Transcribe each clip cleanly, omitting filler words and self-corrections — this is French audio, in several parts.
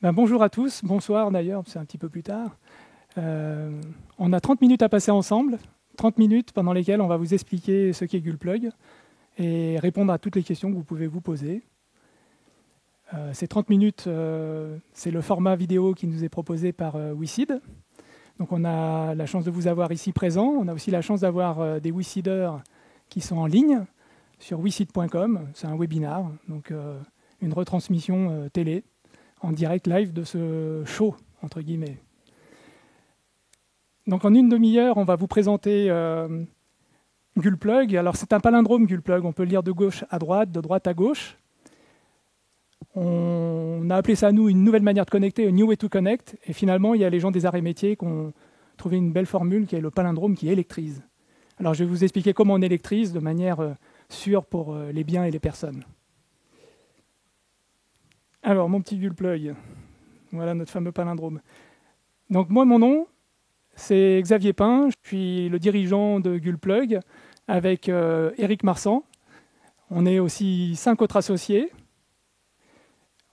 Bonjour à tous, bonsoir d'ailleurs, c'est un petit peu plus tard. On a 30 minutes à passer ensemble, 30 minutes pendant lesquelles on va vous expliquer ce qu'est Gulplug et répondre à toutes les questions que vous pouvez vous poser. Ces 30 minutes, c'est le format vidéo qui nous est proposé par WeSeed. Donc on a la chance de vous avoir ici présent. On a aussi la chance d'avoir des WeSeeders qui sont en ligne sur weseed.com. C'est un webinar, donc une retransmission télé en direct live de ce show, entre guillemets. Donc en une demi-heure, on va vous présenter Gulplug. Alors c'est un palindrome Gulplug, on peut le lire de gauche à droite, de droite à gauche. On a appelé ça, nous, une nouvelle manière de connecter, a new way to connect. Et finalement, il y a les gens des arts et métiers qui ont trouvé une belle formule qui est le palindrome qui électrise. Alors je vais vous expliquer comment on électrise de manière sûre pour les biens et les personnes. Alors, mon petit Gulplug, voilà notre fameux palindrome. Donc moi, mon nom, c'est Xavier Pin, je suis le dirigeant de Gulplug avec Éric Marsan. On est aussi 5 autres associés.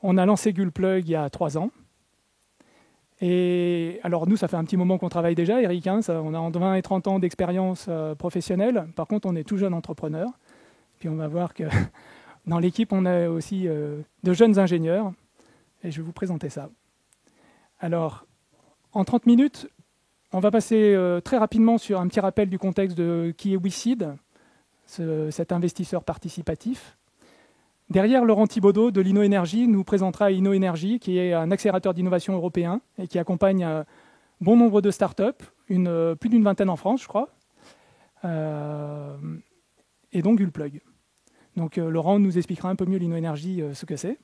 On a lancé Gulplug il y a 3 ans. Et alors nous, ça fait un petit moment qu'on travaille déjà, Éric, hein, on a entre 20 et 30 ans d'expérience professionnelle. Par contre, on est tout jeune entrepreneur. Puis on va voir que dans l'équipe, on a aussi de jeunes ingénieurs. Et je vais vous présenter ça. Alors, en 30 minutes, on va passer très rapidement sur un petit rappel du contexte de qui est WeSeed, cet investisseur participatif. Derrière, Laurent Thibaudot de l'InnoEnergy nous présentera InnoEnergy, qui est un accélérateur d'innovation européen et qui accompagne bon nombre de startups, plus d'une vingtaine en France, je crois, et donc Gulplug. Donc Laurent nous expliquera un peu mieux l'InnoEnergy, ce que c'est.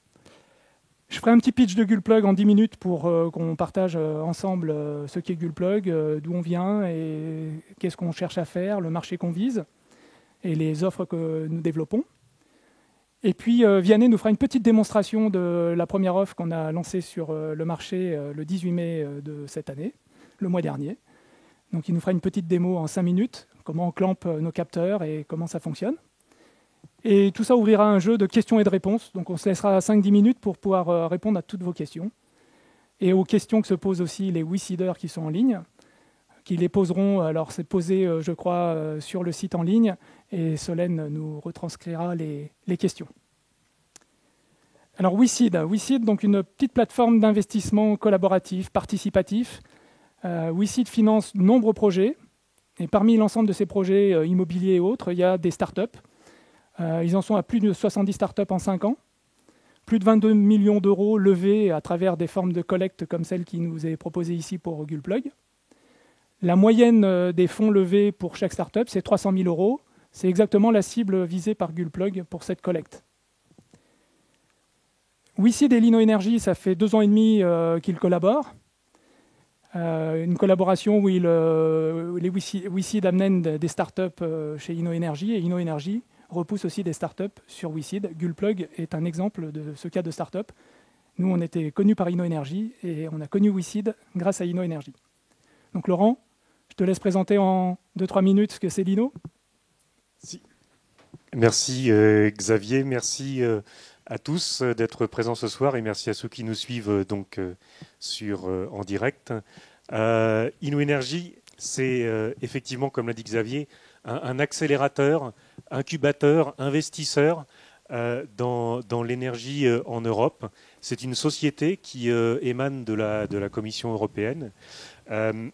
Je ferai un petit pitch de Gulplug en 10 minutes pour qu'on partage ensemble ce qu'est Gulplug, d'où on vient et qu'est-ce qu'on cherche à faire, le marché qu'on vise et les offres que nous développons. Et puis Vianney nous fera une petite démonstration de la première offre qu'on a lancée sur le marché le 18 mai de cette année, le mois dernier. Donc il nous fera une petite démo en 5 minutes, comment on clampe nos capteurs et comment ça fonctionne. Et tout ça ouvrira un jeu de questions et de réponses. Donc on se laissera 5-10 minutes pour pouvoir répondre à toutes vos questions. Et aux questions que se posent aussi les WeSeeders qui sont en ligne, qui les poseront, alors c'est posé, je crois, sur le site en ligne, et Solène nous retranscrira les questions. Alors WeSeed, donc une petite plateforme d'investissement collaboratif, participatif. WeSeed finance de nombreux projets, et parmi l'ensemble de ces projets immobiliers et autres, il y a des startups. Ils en sont à plus de 70 startups en 5 ans. Plus de 22 millions d'euros levés à travers des formes de collecte comme celle qui nous est proposée ici pour Gulplug. La moyenne des fonds levés pour chaque startup, c'est 300 000 euros. C'est exactement la cible visée par Gulplug pour cette collecte. WeSeed et l'InnoEnergy, ça fait 2 ans et demi qu'ils collaborent. Une collaboration où les WeSeed amènent des startups chez InnoEnergy et InnoEnergy repousse aussi des startups sur WeSeed. Gulplug est un exemple de ce cas de startup. Nous, on était connus par InnoEnergy et on a connu WeSeed grâce à InnoEnergy. Donc Laurent, je te laisse présenter en 2-3 minutes ce que c'est l'Inno. Si. Merci Xavier, merci à tous d'être présents ce soir et merci à ceux qui nous suivent donc en direct. InnoEnergy, c'est effectivement, comme l'a dit Xavier, un accélérateur, incubateur, investisseur dans l'énergie en Europe. C'est une société qui émane de la Commission européenne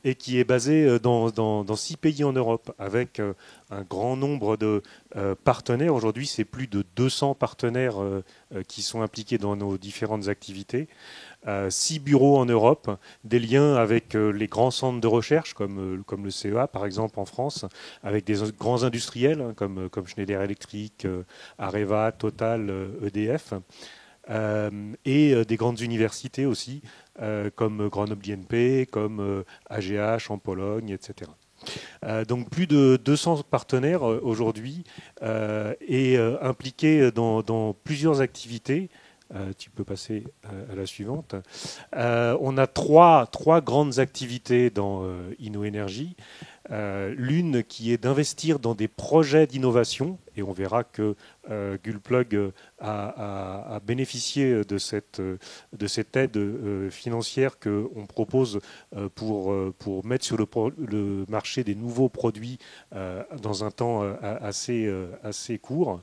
et qui est basée dans 6 pays en Europe avec un grand nombre de partenaires. Aujourd'hui, c'est plus de 200 partenaires qui sont impliqués dans nos différentes activités. 6 bureaux en Europe, des liens avec les grands centres de recherche comme le CEA par exemple en France, avec des grands industriels hein, comme Schneider Electric, Areva, Total, EDF, et des grandes universités aussi comme Grenoble INP, comme AGH en Pologne, etc. Donc plus de 200 partenaires aujourd'hui et impliqués dans plusieurs activités. Tu peux passer à la suivante. On a trois grandes activités dans InnoEnergy. L'une qui est d'investir dans des projets d'innovation, et on verra que Gulplug a bénéficié de cette aide financière qu'on propose pour mettre sur le marché des nouveaux produits dans un temps assez court.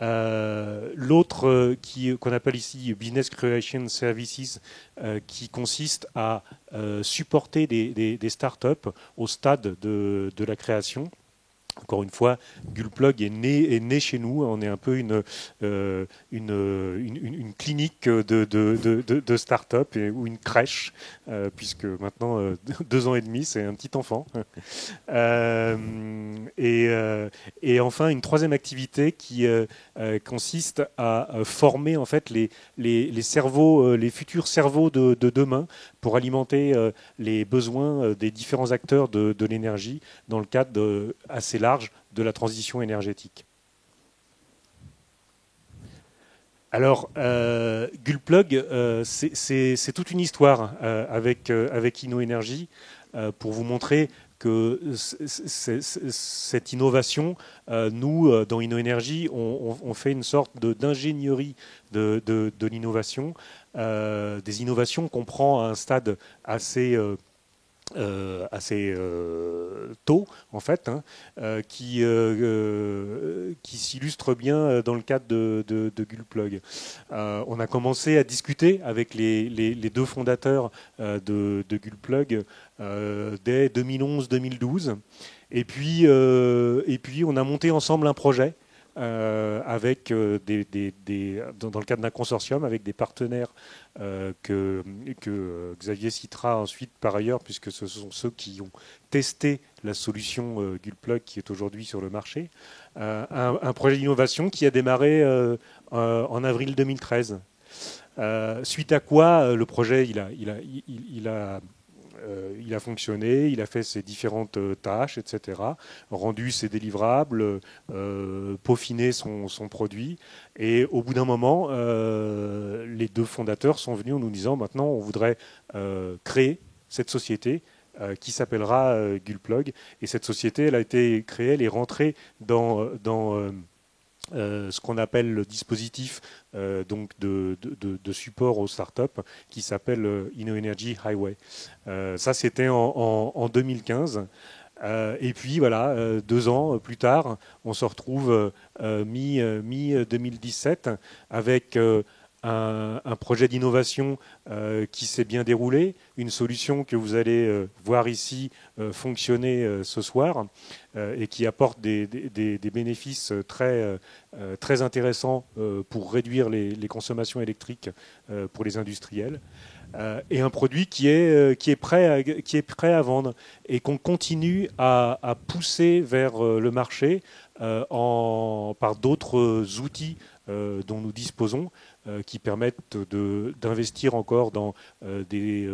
L'autre qu'on appelle ici Business Creation Services, qui consiste à supporter des startups au stade de la création. Encore une fois, Gulplug est né chez nous. On est un peu une clinique de start-up ou une crèche, puisque maintenant, 2 ans et demi, c'est un petit enfant. Et enfin, une troisième activité qui consiste à former en fait les cerveaux, les futurs cerveaux de demain pour alimenter les besoins des différents acteurs de l'énergie dans le cadre assez large de la transition énergétique. Alors, Gulplug, c'est toute une histoire avec InnoEnergy pour vous montrer que cette innovation, nous, dans InnoEnergy, on fait une sorte d'ingénierie de l'innovation, des innovations qu'on prend à un stade assez tôt, en fait, qui s'illustre bien dans le cadre de Gulplug. On a commencé à discuter avec les 2 fondateurs de Gulplug dès 2011-2012. Et puis, on a monté ensemble un projet avec dans le cadre d'un consortium avec des partenaires que Xavier citera ensuite par ailleurs, puisque ce sont ceux qui ont testé la solution Gulplug qui est aujourd'hui sur le marché. Un projet d'innovation qui a démarré en avril 2013. Suite à quoi le projet il a fonctionné, il a fait ses différentes tâches, etc., rendu ses délivrables, peaufiné son produit. Et au bout d'un moment, les 2 fondateurs sont venus en nous disant maintenant, on voudrait créer cette société qui s'appellera Gulplug. Et cette société, elle a été créée, elle est rentrée dans ce qu'on appelle le dispositif donc de support aux startups qui s'appelle InnoEnergy Highway. Ça, c'était en 2015. Et puis voilà, 2 ans plus tard, on se retrouve mi-2017 avec un projet d'innovation qui s'est bien déroulé, une solution que vous allez voir ici fonctionner ce soir et qui apporte des bénéfices très intéressants pour réduire les consommations électriques pour les industriels. Et un produit qui est prêt à vendre et qu'on continue à pousser vers le marché par d'autres outils dont nous disposons, qui permettent d'investir encore dans des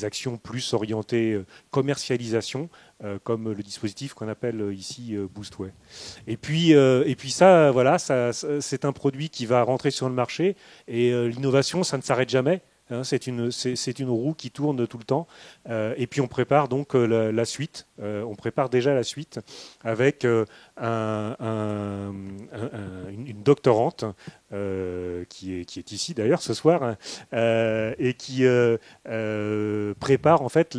actions plus orientées commercialisation, comme le dispositif qu'on appelle ici Boostway. Et puis ça, voilà, c'est un produit qui va rentrer sur le marché, et l'innovation, ça ne s'arrête jamais. C'est une roue qui tourne tout le temps. Et puis on prépare donc la suite. On prépare déjà la suite avec une doctorante qui est ici d'ailleurs ce soir, et qui prépare en fait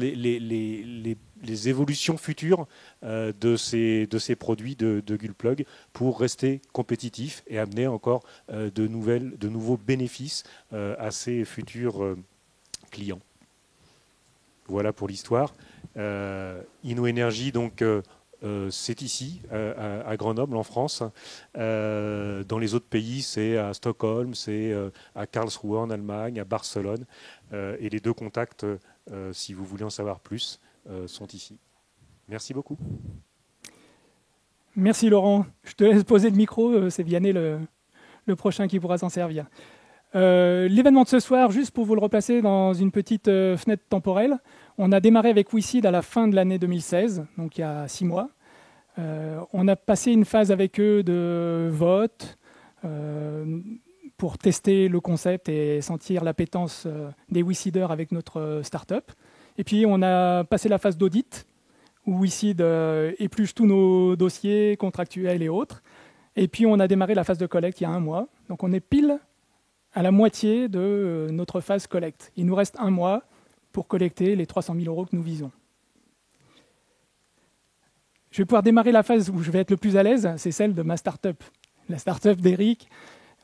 les évolutions futures de ces produits de Gulplug pour rester compétitif et amener encore de nouveaux bénéfices à ces futurs clients. Voilà pour l'histoire. InnoEnergy, donc, c'est ici, à Grenoble, en France. Dans les autres pays, c'est à Stockholm, c'est à Karlsruhe, en Allemagne, à Barcelone. Et les 2 contacts, si vous voulez en savoir plus, sont ici. Merci beaucoup. Merci Laurent. Je te laisse poser le micro. C'est Vianney le prochain qui pourra s'en servir. L'événement de ce soir, juste pour vous le replacer dans une petite fenêtre temporelle, on a démarré avec WeSeed à la fin de l'année 2016, donc il y a 6 mois. On a passé une phase avec eux de vote pour tester le concept et sentir l'appétence des WeSeeders avec notre start-up. Et puis on a passé la phase d'audit où WeSeed épluche tous nos dossiers contractuels et autres. Et puis, on a démarré la phase de collecte il y a 1 mois. Donc, on est pile à la moitié de notre phase collecte. Il nous reste 1 mois pour collecter les 300 000 € que nous visons. Je vais pouvoir démarrer la phase où je vais être le plus à l'aise, c'est celle de ma start-up, la start-up d'Eric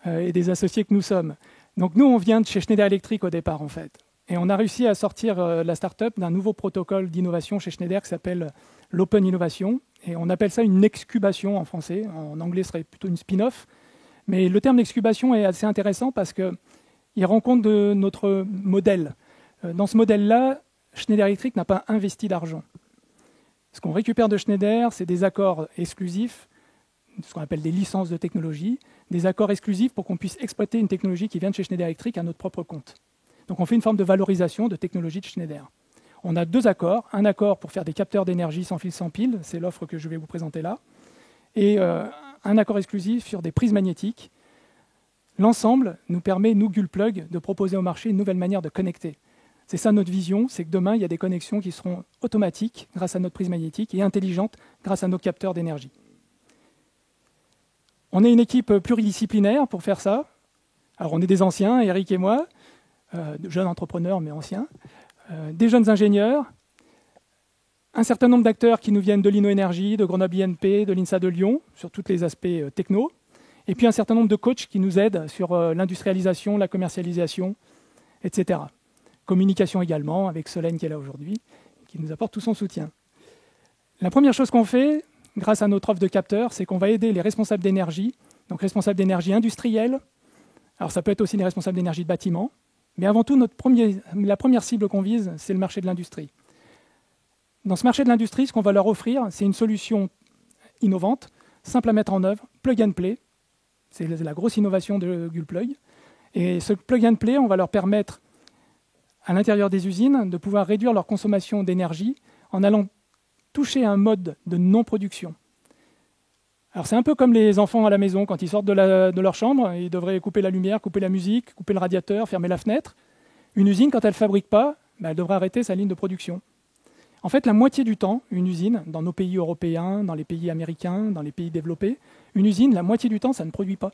et des associés que nous sommes. Donc nous, on vient de chez Schneider Electric au départ, en fait. Et on a réussi à sortir la start-up d'un nouveau protocole d'innovation chez Schneider qui s'appelle l'Open Innovation. Et on appelle ça une excubation en français. En anglais, ce serait plutôt une spin-off. Mais le terme d'excubation est assez intéressant parce qu'il rend compte de notre modèle. Dans ce modèle-là, Schneider Electric n'a pas investi d'argent. Ce qu'on récupère de Schneider, c'est des accords exclusifs, ce qu'on appelle des licences de technologie, des accords exclusifs pour qu'on puisse exploiter une technologie qui vient de chez Schneider Electric à notre propre compte. Donc on fait une forme de valorisation de technologie de Schneider. On a 2 accords, un accord pour faire des capteurs d'énergie sans fil sans pile, c'est l'offre que je vais vous présenter là, et un accord exclusif sur des prises magnétiques. L'ensemble nous permet, nous, Gulplug, de proposer au marché une nouvelle manière de connecter. C'est ça notre vision, c'est que demain, il y a des connexions qui seront automatiques grâce à notre prise magnétique et intelligentes grâce à nos capteurs d'énergie. On est une équipe pluridisciplinaire pour faire ça. Alors, on est des anciens, Eric et moi, de jeunes entrepreneurs, mais anciens, des jeunes ingénieurs, un certain nombre d'acteurs qui nous viennent de l'InnoEnergie, de Grenoble INP, de l'INSA de Lyon, sur tous les aspects techno, et puis un certain nombre de coachs qui nous aident sur l'industrialisation, la commercialisation, etc. Communication également, avec Solène qui est là aujourd'hui, qui nous apporte tout son soutien. La première chose qu'on fait, grâce à notre offre de capteurs, c'est qu'on va aider les responsables d'énergie, donc responsables d'énergie industrielle, alors ça peut être aussi les responsables d'énergie de bâtiment, mais avant tout, la première cible qu'on vise, c'est le marché de l'industrie. Dans ce marché de l'industrie, ce qu'on va leur offrir, c'est une solution innovante, simple à mettre en œuvre, plug and play. C'est la grosse innovation de Gulplug. Et ce plug and play, on va leur permettre, à l'intérieur des usines, de pouvoir réduire leur consommation d'énergie en allant toucher un mode de non-production. Alors c'est un peu comme les enfants à la maison, quand ils sortent de leur chambre, ils devraient couper la lumière, couper la musique, couper le radiateur, fermer la fenêtre. Une usine, quand elle ne fabrique pas, elle devrait arrêter sa ligne de production. En fait, la moitié du temps, une usine, dans nos pays européens, dans les pays américains, dans les pays développés, une usine, la moitié du temps, ça ne produit pas.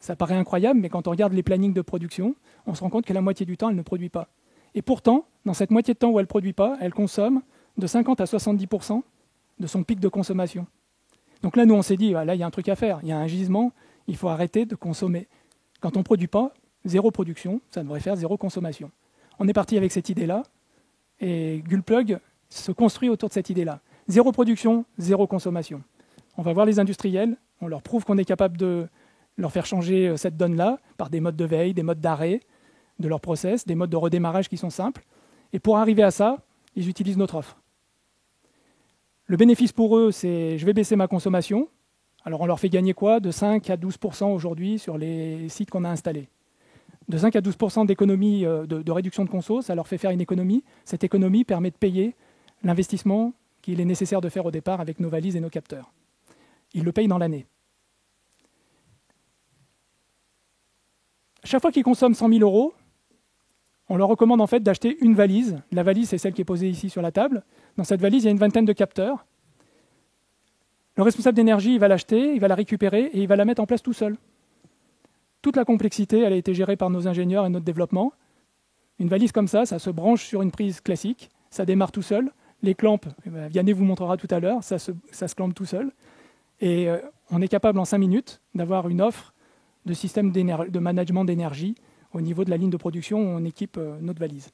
Ça paraît incroyable, mais quand on regarde les plannings de production, on se rend compte que la moitié du temps, elle ne produit pas. Et pourtant, dans cette moitié de temps où elle ne produit pas, elle consomme de 50 à 70% de son pic de consommation. Donc là, nous, on s'est dit, là, il y a un truc à faire. Il y a un gisement, il faut arrêter de consommer. Quand on ne produit pas, 0 production, ça devrait faire 0 consommation. On est parti avec cette idée-là, et Gulplug se construit autour de cette idée-là. 0 production, 0 consommation. On va voir les industriels, on leur prouve qu'on est capable de leur faire changer cette donne-là par des modes de veille, des modes d'arrêt de leur process, des modes de redémarrage qui sont simples. Et pour arriver à ça, ils utilisent notre offre. Le bénéfice pour eux, c'est je vais baisser ma consommation. Alors on leur fait gagner quoi? De 5 à 12% aujourd'hui sur les sites qu'on a installés. De 5 à 12% d'économie, de réduction de conso, ça leur fait faire une économie. Cette économie permet de payer l'investissement qu'il est nécessaire de faire au départ avec nos valises et nos capteurs. Ils le payent dans l'année. Chaque fois qu'ils consomment 100 000 €, on leur recommande en fait d'acheter une valise. La valise, c'est celle qui est posée ici sur la table. Dans cette valise, il y a une vingtaine de capteurs. Le responsable d'énergie, il va l'acheter, il va la récupérer et il va la mettre en place tout seul. Toute la complexité, elle a été gérée par nos ingénieurs et notre développement. Une valise comme ça se branche sur une prise classique, ça démarre tout seul. Les clampes, Vianney vous montrera tout à l'heure, ça se clampe tout seul. Et on est capable en 5 minutes d'avoir une offre de système de management d'énergie au niveau de la ligne de production où on équipe notre valise.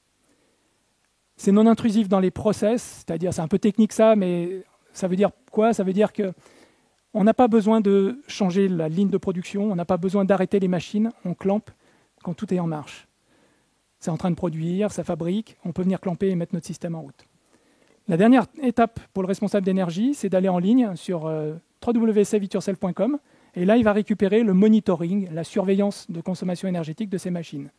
C'est non intrusif dans les process, c'est-à-dire c'est un peu technique ça, mais ça veut dire quoi? Ça veut dire qu'on n'a pas besoin de changer la ligne de production, on n'a pas besoin d'arrêter les machines, on clampe quand tout est en marche. C'est en train de produire, ça fabrique, on peut venir clamper et mettre notre système en route. La dernière étape pour le responsable d'énergie, c'est d'aller en ligne sur www.saveityourself.com et là, il va récupérer le monitoring, la surveillance de consommation énergétique de ces machines.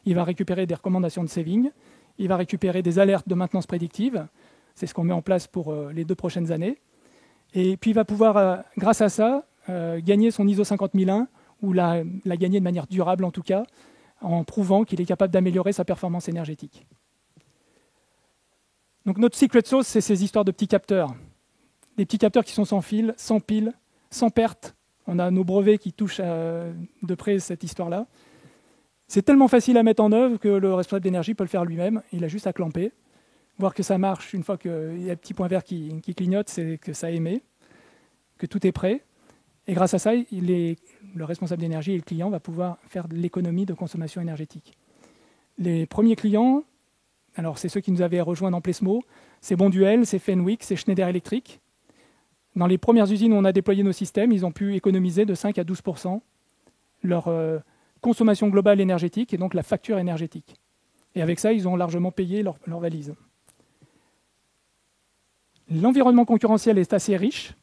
Il va récupérer des recommandations de saving, il va récupérer des alertes de maintenance prédictive, c'est ce qu'on met en place pour les 2 prochaines années, et puis il va pouvoir, grâce à ça, gagner son ISO 50001, ou la gagner de manière durable en tout cas, en prouvant qu'il est capable d'améliorer sa performance énergétique. Donc notre secret sauce, c'est ces histoires de petits capteurs. Des petits capteurs qui sont sans fil, sans pile, sans perte. On a nos brevets qui touchent de près cette histoire-là. C'est tellement facile à mettre en œuvre que le responsable d'énergie peut le faire lui-même. Il a juste à clamper, voir que ça marche. Une fois qu'il y a un petit point vert qui clignote, c'est que ça émet, que tout est prêt. Et grâce à ça, le responsable d'énergie et le client va pouvoir faire de l'économie de consommation énergétique. Les premiers clients, alors c'est ceux qui nous avaient rejoints dans Plesmo, c'est Bonduel, c'est Fenwick, c'est Schneider Electric. Dans les premières usines où on a déployé nos systèmes, ils ont pu économiser de 5 à 12% leur consommation globale énergétique et donc la facture énergétique. Et avec ça, ils ont largement payé leur valise. L'environnement concurrentiel est assez riche.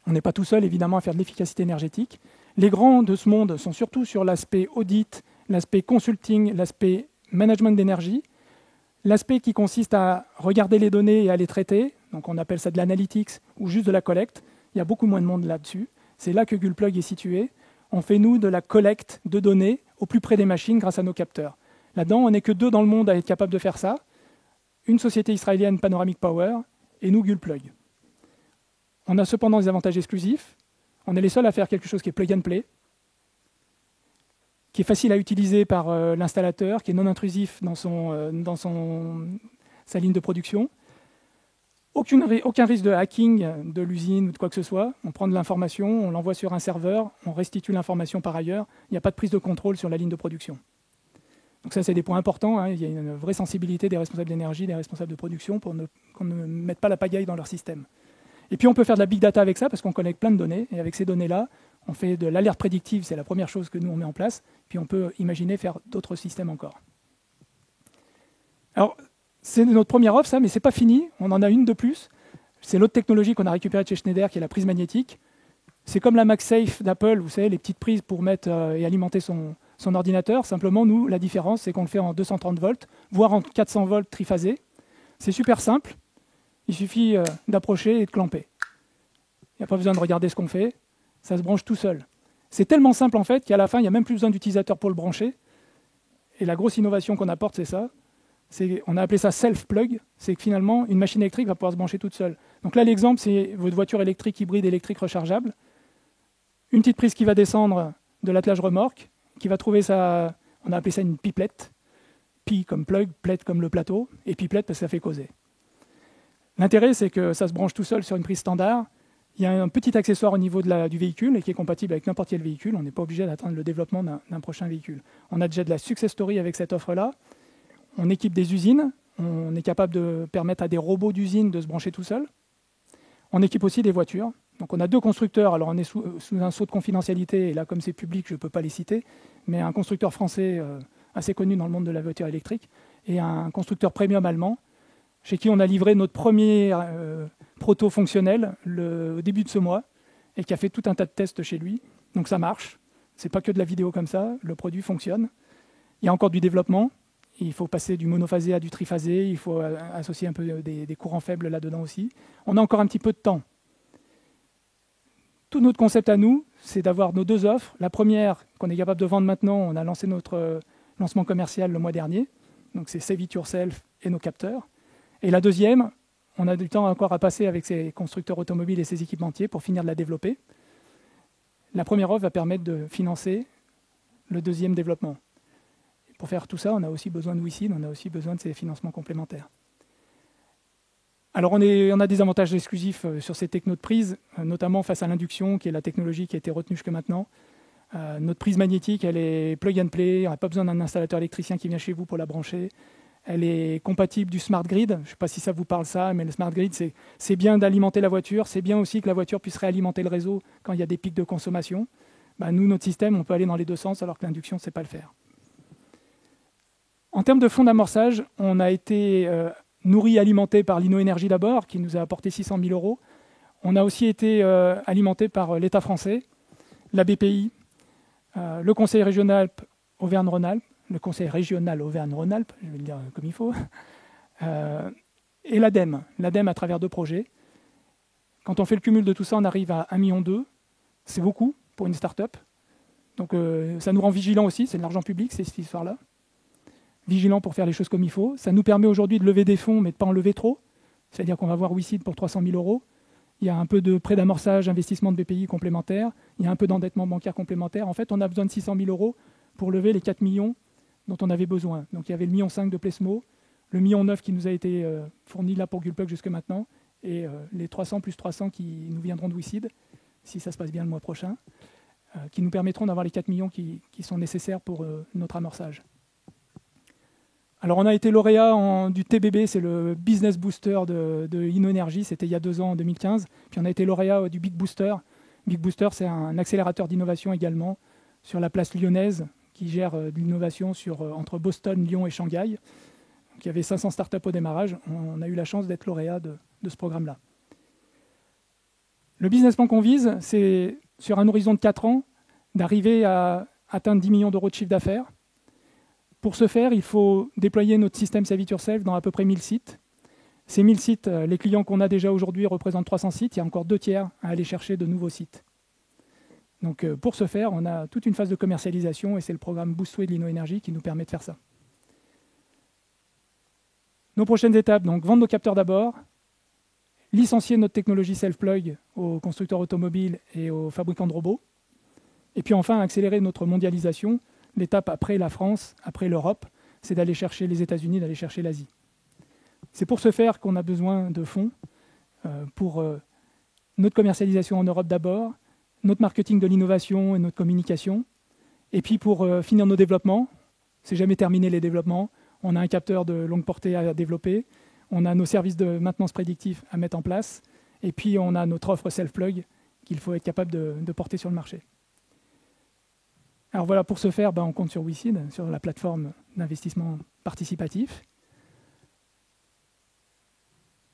On n'est pas tout seul, évidemment, à faire de l'efficacité énergétique. Les grands de ce monde sont surtout sur l'aspect audit, l'aspect consulting, l'aspect management d'énergie, l'aspect qui consiste à regarder les données et à les traiter. Donc on appelle ça de l'analytics ou juste de la collecte. Il y a beaucoup moins de monde là-dessus. C'est là que Gullplug est situé. On fait, nous, de la collecte de données au plus près des machines grâce à nos capteurs. Là-dedans, on n'est que 2 dans le monde à être capable de faire ça. Une société israélienne, Panoramic Power, et nous, Gullplug. On a cependant des avantages exclusifs. On est les seuls à faire quelque chose qui est plug and play, qui est facile à utiliser par l'installateur, qui est non intrusif dans sa ligne de production. Aucun risque de hacking de l'usine ou de quoi que ce soit. On prend de l'information, on l'envoie sur un serveur, on restitue l'information par ailleurs. Il n'y a pas de prise de contrôle sur la ligne de production. Donc ça, c'est des points importants. Il y a une vraie sensibilité des responsables d'énergie, des responsables de production pour qu'on ne mette pas la pagaille dans leur système. Et puis on peut faire de la big data avec ça parce qu'on connecte plein de données. Et avec ces données-là, on fait de l'alerte prédictive, c'est la première chose que nous on met en place. Puis on peut imaginer faire d'autres systèmes encore. Alors, c'est notre première offre, ça, mais ce n'est pas fini. On en a une de plus. C'est l'autre technologie qu'on a récupérée de chez Schneider, qui est la prise magnétique. C'est comme la MagSafe d'Apple, vous savez, les petites prises pour mettre et alimenter son ordinateur. Simplement, nous, la différence, c'est qu'on le fait en 230 volts, voire en 400 volts triphasé. C'est super simple. Il suffit d'approcher et de clamper. Il n'y a pas besoin de regarder ce qu'on fait. Ça se branche tout seul. C'est tellement simple, en fait, qu'à la fin, il n'y a même plus besoin d'utilisateur pour le brancher. Et la grosse innovation qu'on apporte, c'est ça. On a appelé ça self-plug. C'est que finalement, une machine électrique va pouvoir se brancher toute seule. Donc là, l'exemple, c'est votre voiture électrique hybride électrique rechargeable. Une petite prise qui va descendre de l'attelage remorque, qui va trouver sa... On a appelé ça une pipelette. Pi comme plug, plette comme le plateau, et pipelette parce que ça fait causer. L'intérêt, c'est que ça se branche tout seul sur une prise standard. Il y a un petit accessoire au niveau du véhicule et qui est compatible avec n'importe quel véhicule. On n'est pas obligé d'attendre le développement d'un prochain véhicule. On a déjà de la success story avec cette offre-là. On équipe des usines. On est capable de permettre à des robots d'usine de se brancher tout seul. On équipe aussi des voitures. Donc on a 2 constructeurs. Alors on est sous un sceau de confidentialité. Et là, comme c'est public, je ne peux pas les citer. Mais un constructeur français assez connu dans le monde de la voiture électrique et un constructeur premium allemand chez qui on a livré notre premier proto fonctionnel au début de ce mois et qui a fait tout un tas de tests chez lui. Donc ça marche. Ce n'est pas que de la vidéo comme ça. Le produit fonctionne. Il y a encore du développement. Il faut passer du monophasé à du triphasé. Il faut associer un peu des courants faibles là-dedans aussi. On a encore un petit peu de temps. Tout notre concept à nous, c'est d'avoir nos 2 offres. La première, qu'on est capable de vendre maintenant, on a lancé notre lancement commercial le mois dernier. Donc c'est Save It Yourself et nos capteurs. Et la deuxième, on a du temps encore à passer avec ces constructeurs automobiles et ces équipementiers pour finir de la développer. La première offre va permettre de financer le deuxième développement. Et pour faire tout ça, on a aussi besoin de WeSeed, on a aussi besoin de ces financements complémentaires. Alors on a des avantages exclusifs sur ces technos de prise, notamment face à l'induction, qui est la technologie qui a été retenue jusque maintenant. Notre prise magnétique, elle est plug and play, on n'a pas besoin d'un installateur électricien qui vient chez vous pour la brancher. Elle est compatible du smart grid. Je ne sais pas si ça vous parle ça, mais le smart grid, c'est bien d'alimenter la voiture. C'est bien aussi que la voiture puisse réalimenter le réseau quand il y a des pics de consommation. Nous, notre système, on peut aller dans les 2 sens, alors que l'induction, ne sait pas le faire. En termes de fonds d'amorçage, on a été nourri, alimenté par l'Innoénergie d'abord, qui nous a apporté 600 000 €. On a aussi été alimenté par l'État français, la BPI, le Conseil régional Auvergne-Rhône-Alpes, le Conseil régional Auvergne-Rhône-Alpes, je vais le dire comme il faut, et l'ADEME. L'ADEME à travers 2 projets. Quand on fait le cumul de tout ça, on arrive à 1,2 million. C'est beaucoup pour une start-up. Donc ça nous rend vigilants aussi, c'est de l'argent public, c'est cette histoire-là. vigilant pour faire les choses comme il faut. Ça nous permet aujourd'hui de lever des fonds, mais de ne pas en lever trop. C'est-à-dire qu'on va voir WeSeed pour 300 000 €. Il y a un peu de prêt d'amorçage, investissement de BPI complémentaire. Il y a un peu d'endettement bancaire complémentaire. En fait, on a besoin de 600 000 € pour lever les 4 millions dont on avait besoin. Donc il y avait le 1,5 million de Plesmo, le 1,9 million qui nous a été fourni là pour Gulplug jusque maintenant, et les 300 plus 300 qui nous viendront de WeSeed, si ça se passe bien le mois prochain, qui nous permettront d'avoir les 4 millions qui sont nécessaires pour notre amorçage. Alors on a été lauréat du TBB, c'est le Business Booster de InnoEnergy, c'était il y a 2 ans, en 2015. Puis on a été lauréat du Big Booster. Big Booster, c'est un accélérateur d'innovation également sur la place lyonnaise qui gère de l'innovation entre Boston, Lyon et Shanghai. Donc, il y avait 500 startups au démarrage. On a eu la chance d'être lauréat de ce programme-là. Le business plan qu'on vise, c'est sur un horizon de 4 ans d'arriver à atteindre 10 millions d'euros de chiffre d'affaires. Pour ce faire, il faut déployer notre système Save It Yourself dans à peu près 1000 sites. Ces 1000 sites, les clients qu'on a déjà aujourd'hui représentent 300 sites. Il y a encore 2 tiers à aller chercher de nouveaux sites. Donc, pour ce faire, on a toute une phase de commercialisation et c'est le programme Boostway de l'InnoEnergy qui nous permet de faire ça. Nos prochaines étapes, donc vendre nos capteurs d'abord, licencier notre technologie self-plug aux constructeurs automobiles et aux fabricants de robots, et puis enfin accélérer notre mondialisation. L'étape après la France, après l'Europe, c'est d'aller chercher les États-Unis, d'aller chercher l'Asie. C'est pour ce faire qu'on a besoin de fonds pour notre commercialisation en Europe d'abord, notre marketing de l'innovation et notre communication, et puis pour finir nos développements. C'est jamais terminé les développements. On a un capteur de longue portée à développer, on a nos services de maintenance prédictifs à mettre en place, et puis on a notre offre self-plug qu'il faut être capable de porter sur le marché. Alors voilà, pour ce faire, on compte sur WeSeed, sur la plateforme d'investissement participatif.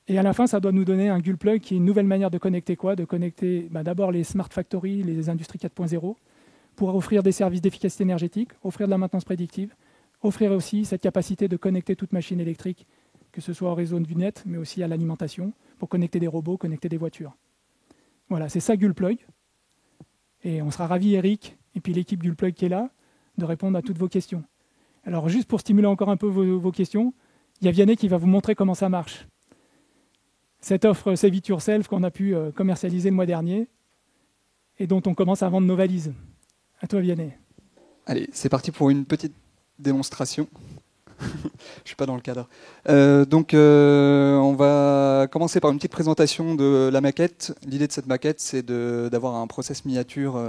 Et à la fin, ça doit nous donner un Gulplug qui est une nouvelle manière de connecter quoi? De connecter d'abord les smart factories, les industries 4.0, pour offrir des services d'efficacité énergétique, offrir de la maintenance prédictive, offrir aussi cette capacité de connecter toute machine électrique, que ce soit au réseau du net, mais aussi à l'alimentation, pour connecter des robots, connecter des voitures. Voilà, c'est ça Gulplug. Et on sera ravis, Eric, et puis l'équipe Gulplug qui est là, de répondre à toutes vos questions. Alors juste pour stimuler encore un peu vos questions, il y a Vianney qui va vous montrer comment ça marche. Cette offre Save It Yourself qu'on a pu commercialiser le mois dernier et dont on commence à vendre nos valises. À toi Vianney. Allez, c'est parti pour une petite démonstration. Je ne suis pas dans le cadre. On va commencer par une petite présentation de la maquette. L'idée de cette maquette, c'est d'avoir un process miniature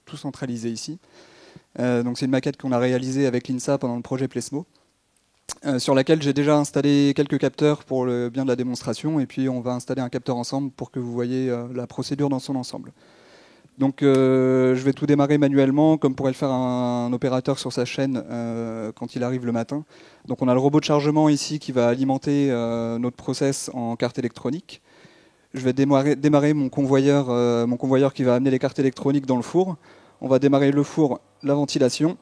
tout centralisé ici. Donc c'est une maquette qu'on a réalisée avec l'INSA pendant le projet Plesmo, sur laquelle j'ai déjà installé quelques capteurs pour le bien de la démonstration, et puis on va installer un capteur ensemble pour que vous voyez la procédure dans son ensemble. Donc je vais tout démarrer manuellement, comme pourrait le faire un opérateur sur sa chaîne quand il arrive le matin. Donc on a le robot de chargement ici qui va alimenter notre process en carte électronique. Je vais démarrer mon convoyeur qui va amener les cartes électroniques dans le four. On va démarrer le four, la ventilation.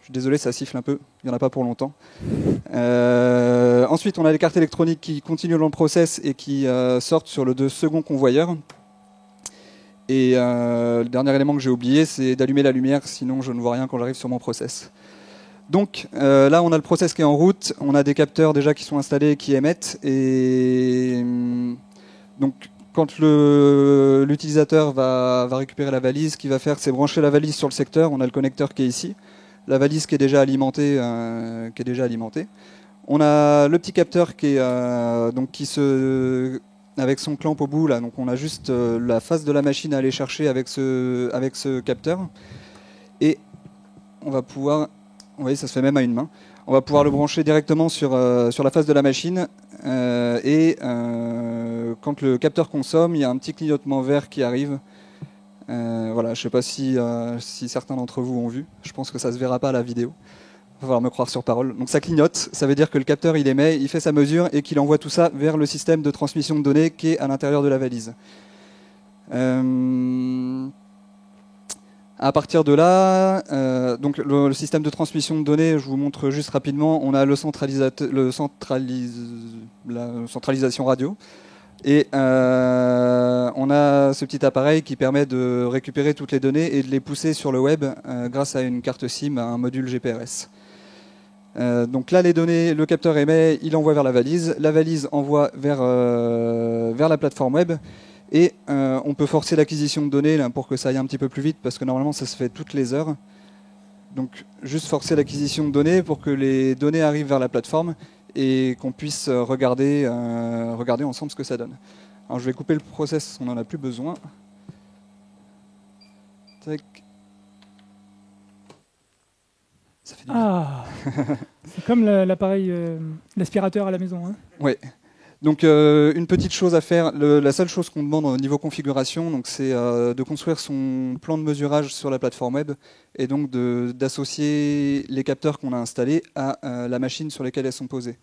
Je suis désolé, ça siffle un peu, il n'y en a pas pour longtemps. Ensuite, on a les cartes électroniques qui continuent dans le process et qui sortent sur le second convoyeur. Et le dernier élément que j'ai oublié, c'est d'allumer la lumière, sinon je ne vois rien quand j'arrive sur mon process. Donc là, on a le process qui est en route, on a des capteurs déjà qui sont installés, qui émettent. Et donc, quand l'utilisateur va récupérer la valise, ce qu'il va faire, c'est brancher la valise sur le secteur. On a le connecteur qui est ici, la valise qui est déjà alimentée. On a le petit capteur qui est avec son clamp au bout là. Donc on a juste la face de la machine à aller chercher avec ce capteur. Et on va pouvoir, vous voyez, ça se fait même à une main. On va pouvoir le brancher directement sur la face de la machine. Quand le capteur consomme, il y a un petit clignotement vert qui arrive. Voilà, je ne sais pas si certains d'entre vous ont vu. Je pense que ça ne se verra pas à la vidéo. Il va falloir me croire sur parole. Donc ça clignote, ça veut dire que le capteur il émet, il fait sa mesure et qu'il envoie tout ça vers le système de transmission de données qui est à l'intérieur de la valise. À partir de là, donc le système de transmission de données, je vous montre juste rapidement, on a la centralisation radio. Et on a ce petit appareil qui permet de récupérer toutes les données et de les pousser sur le web grâce à une carte SIM, à un module GPRS. Donc là, les données, le capteur émet, il envoie vers la valise envoie vers la plateforme web, et on peut forcer l'acquisition de données là, pour que ça aille un petit peu plus vite, parce que normalement ça se fait toutes les heures. Donc juste forcer l'acquisition de données pour que les données arrivent vers la plateforme et qu'on puisse regarder ensemble ce que ça donne. Alors je vais couper le process, on n'en a plus besoin. Tac. Ça fait du bien. Ah, c'est comme l'appareil, l'aspirateur à la maison. Hein. Ouais. Donc une petite chose à faire, la seule chose qu'on demande au niveau configuration, donc c'est de construire son plan de mesurage sur la plateforme web et donc d'associer les capteurs qu'on a installés à la machine sur laquelle elles sont posées.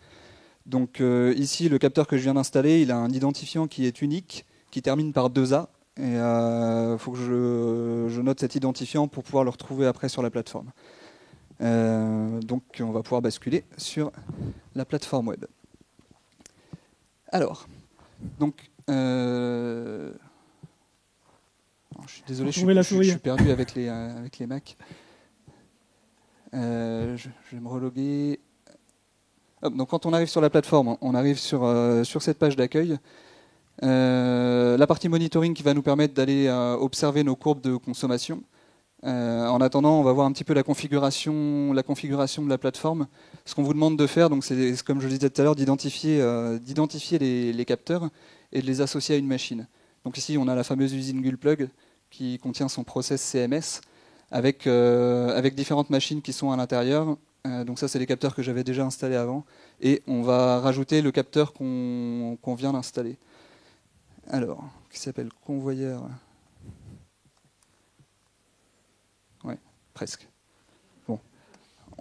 Donc ici, le capteur que je viens d'installer, il a un identifiant qui est unique, qui termine par 2A, et il faut que je note cet identifiant pour pouvoir le retrouver après sur la plateforme. Donc on va pouvoir basculer sur la plateforme web. Alors, donc, je suis désolé, je suis perdu avec les Mac. Je vais me reloguer. Hop, donc quand on arrive sur la plateforme, on arrive sur cette page d'accueil. La partie monitoring qui va nous permettre d'aller observer nos courbes de consommation. En attendant, on va voir un petit peu la configuration de la plateforme. Ce qu'on vous demande de faire, donc c'est comme je le disais tout à l'heure, d'identifier les capteurs et de les associer à une machine. Donc ici, on a la fameuse usine Gullplug qui contient son process CMS avec différentes machines qui sont à l'intérieur. Donc ça, c'est les capteurs que j'avais déjà installés avant. Et on va rajouter le capteur qu'on vient d'installer. Alors, qui s'appelle convoyeur. Ouais, presque. Bon,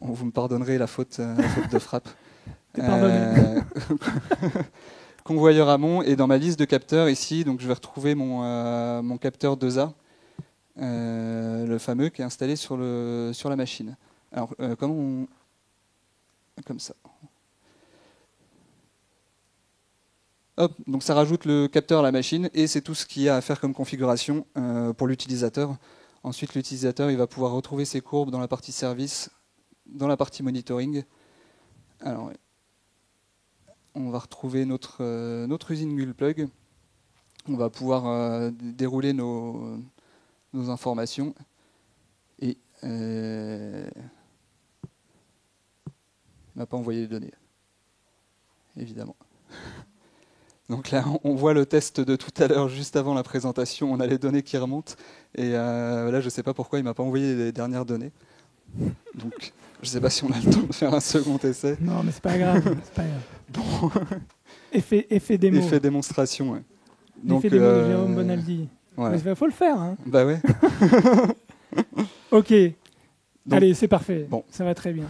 vous me pardonnerez la faute de frappe. Convoyeur amont, et dans ma liste de capteurs ici, donc je vais retrouver mon capteur 2A, le fameux qui est installé sur la machine. Alors, comme ça. Hop, donc ça rajoute le capteur à la machine et c'est tout ce qu'il y a à faire comme configuration pour l'utilisateur. Ensuite, l'utilisateur il va pouvoir retrouver ses courbes dans la partie service, dans la partie monitoring. Alors, on va retrouver notre usine Gullplug. On va pouvoir dérouler nos informations et il m'a pas envoyé les données, évidemment. Donc là, on voit le test de tout à l'heure, juste avant la présentation. On a les données qui remontent. Et là, je ne sais pas pourquoi il ne m'a pas envoyé les dernières données. Donc, je ne sais pas si on a le temps de faire un second essai. Non, mais c'est pas grave. C'est pas grave. Bon. Effet démo. Effet démonstration, ouais. Effet démo de Jérôme Bonaldi. Ouais. Il faut le faire. Hein. Bah ouais. Ok. Donc, allez, c'est parfait. Bon. Ça va très bien.